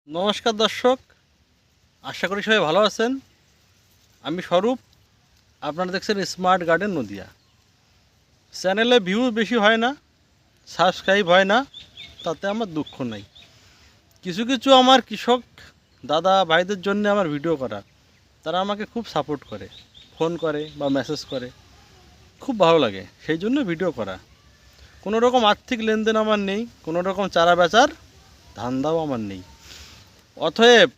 নমস্কার দর্শক, আশা করি সবাই ভালো আছেন। আমি স্বরূপ, আপনারা দেখছেন স্মার্ট গার্ডেন নদিয়া। চ্যানেলে ভিউ বেশি হয় না, সাবস্ক্রাইব হয় না, তাতে আমার দুঃখ নাই। কিছু কিছু আমার কৃষক দাদা ভাইদের জন্য আমার ভিডিও করা, তারা আমাকে খুব সাপোর্ট করে, ফোন করে বা মেসেজ করে, খুব ভালো লাগে, সেই জন্য ভিডিও করা। কোনো রকম আর্থিক লেনদেন আমার নেই, কোনো রকম চারা বেচার ধান্দাও আমার নেই, অতএব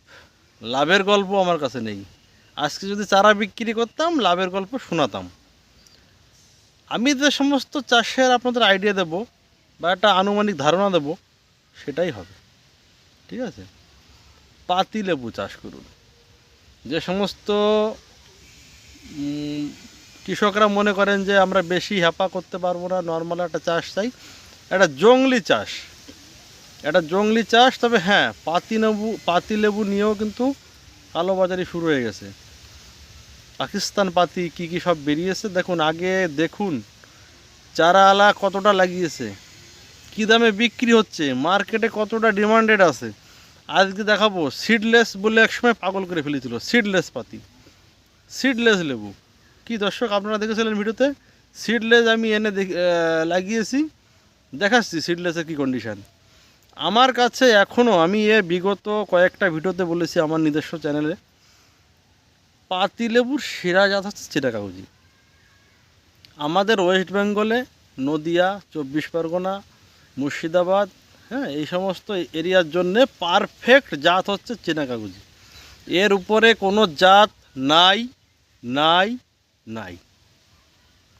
লাভের গল্প আমার কাছে নেই। আজকে যদি চারা বিক্রি করতাম, লাভের গল্প শোনাতাম। আমি যে সমস্ত চাষের আপনাদের আইডিয়া দেব বা একটা আনুমানিক ধারণা দেব, সেটাই হবে, ঠিক আছে? পাতি লেবু চাষ করুন। যে সমস্ত কৃষকরা মনে করেন যে আমরা বেশি হ্যাপা করতে পারবো না, নর্মাল একটা চাষ চাই, একটা জংলি চাষ। তবে হ্যাঁ, পাতি লেবু নিয়েও কিন্তু কালোবাজারি শুরু হয়ে গেছে। পাকিস্তান পাতি কী সব বেরিয়েছে দেখুন। আগে দেখুন চারাওয়ালা কতটা লাগিয়েছে, কী দামে বিক্রি হচ্ছে, মার্কেটে কতটা ডিমান্ডেড আছে। আজকে দেখাবো সিডলেস বলে একসময় পাগল করে ফেলেছিল, সিডলেস লেবু। কি দর্শক, আপনারা দেখেছিলেন ভিডিওতে? সিডলেস আমি এনে লাগিয়েছি, দেখাচ্ছি সিডলেসের কী কন্ডিশান। আমার কাছে এখনও, আমি বিগত কয়েকটা ভিডিওতে বলেছি আমার নিজস্ব চ্যানেলে, পাতিলেবুর সেরা জাত হচ্ছে চিনা কাগজি। আমাদের ওয়েস্ট বেঙ্গলে নদিয়া, 24 পরগনা, মুর্শিদাবাদ, হ্যাঁ, এই সমস্ত এরিয়ার জন্যে পারফেক্ট জাত হচ্ছে চিনা কাগজি। এর উপরে কোনো জাত নাই নাই নাই,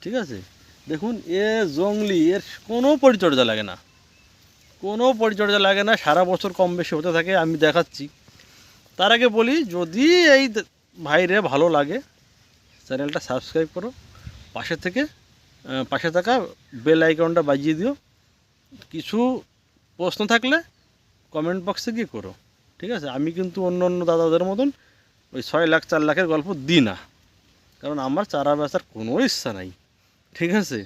ঠিক আছে? দেখুন এ জংলি, এর কোনো পরিচর্যা লাগে না, সারা বছর কম বেশি হতে থাকে। আমি দেখাচ্ছি। তার আগে বলি, যদি এই ভাইরে ভালো লাগে, চ্যানেলটা সাবস্ক্রাইব করো, পাশে থাকা বেল আইকনটা বাজিয়ে দিও। কিছু প্রশ্ন থাকলে কমেন্ট বক্সে গিয়ে করো, ঠিক আছে? আমি কিন্তু অন্য দাদাদের মতন ওই 6 লাখ 4 লাখের গল্প দিই না, কারণ আমার চারা বেচার কোনো ইচ্ছা নাই, ঠিক আছে?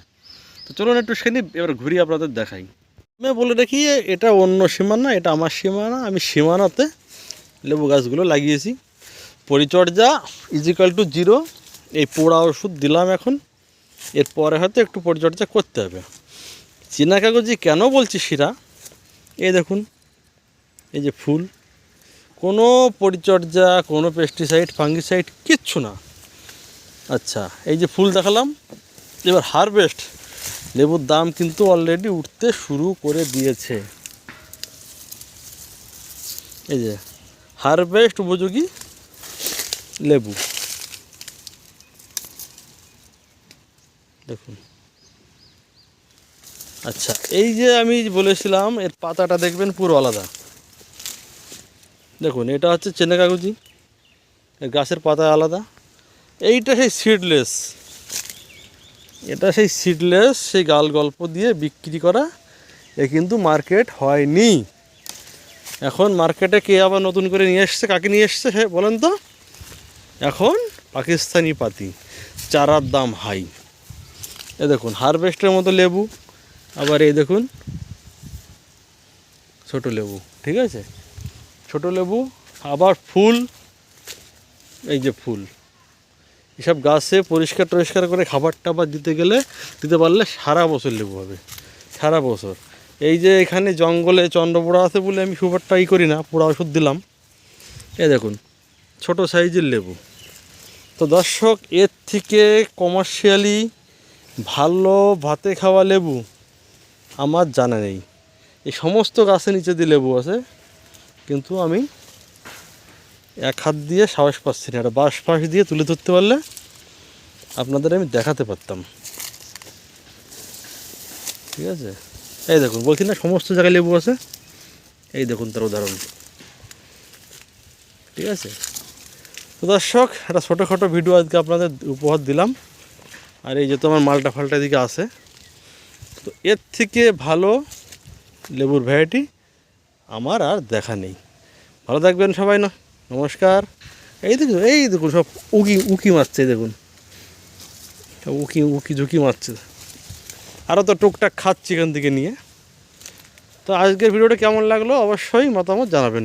তো চলুন একটু সেখানে এবার ঘুরিয়ে আপনাদের দেখাই। আমি বলে রাখি, এটা অন্য সীমানা, এটা আমার সীমানা। আমি সীমানাতে লেবু গাছগুলো লাগিয়েছি। পরিচর্যা = 0। এই পোড়া ওষুধ দিলাম এখন, এরপরে হয়তো একটু পরিচর্যা করতে হবে। চীনা কাগজি কেন বলছি শিরা, এই দেখুন, এই যে ফুল, কোনো পরিচর্যা, কোনো পেস্টিসাইড, ফাঙ্গিসাইড কিচ্ছু না। আচ্ছা, এই যে ফুল দেখালাম, এবার হারভেস্ট। লেবুর দাম কিন্তু অলরেডি উঠতে শুরু করে দিয়েছে। এই যে হারভেস্ট উপযোগী লেবু, দেখুন। আচ্ছা, এই যে আমি বলেছিলাম এর পাতাটা দেখবেন পুরো আলাদা। দেখুন, এটা হচ্ছে চেনা কাগজি, এর গাছের পাতা আলাদা। এইটা সেই সিডলেস, সেই গাল গল্প দিয়ে বিক্রি করা। এ কিন্তু মার্কেট হয়নি। এখন মার্কেটে কে আবার নতুন করে নিয়ে এসছে, কাকে নিয়ে এসছে হ্যাঁ বলেন তো? এখন পাকিস্তানি পাতি, চারার দাম হাই। এ দেখুন হারভেস্টের মতো লেবু, আবার এই দেখুন ছোটো লেবু, ঠিক আছে? ছোটো লেবু, আবার ফুল, এই যে ফুল। এসব গাছে পরিষ্কার করে খাবার টাবার দিতে পারলে সারা বছর লেবু হবে, সারা বছর। এই যে এখানে জঙ্গলে চন্দ্রপোড়া আছে বলে আমি খুব একটা করি না, পোড়া ওষুধ দিলাম। এই দেখুন ছোট সাইজের লেবু। তো দর্শক, এর থেকে কমার্শিয়ালি ভালো ভাতে খাওয়া লেবু আমার জানা নেই। এই সমস্ত গাছের নিচে দিয়ে লেবু আছে, কিন্তু আমি এক হাত দিয়ে সাহস পাচ্ছি না। একটা বাঁশ দিয়ে তুলে ধরতে পারলে আপনাদের আমি দেখাতে পারতাম, ঠিক আছে? এই দেখুন, বলছি না সমস্ত জায়গায় লেবু আছে, এই দেখুন তার উদাহরণ, ঠিক আছে? তো দর্শক, একটা ছোটোখাটো ভিডিও আজকে আপনাদের উপহার দিলাম। আর এই যে তো আমার মালটা ফালটা দিকে আছে, তো এর থেকে ভালো লেবুর ভ্যারাইটি আমার আর দেখা নেই। ভালো থাকবেন সবাই, না নমস্কার। এই দেখুন সব উকি মারছে, দেখুন উকি ঝুঁকি মারছে। আরও তো টুকটাক খাচ্ছি এখান থেকে নিয়ে। তো আজকের ভিডিওটা কেমন লাগলো অবশ্যই মতামত জানাবেন।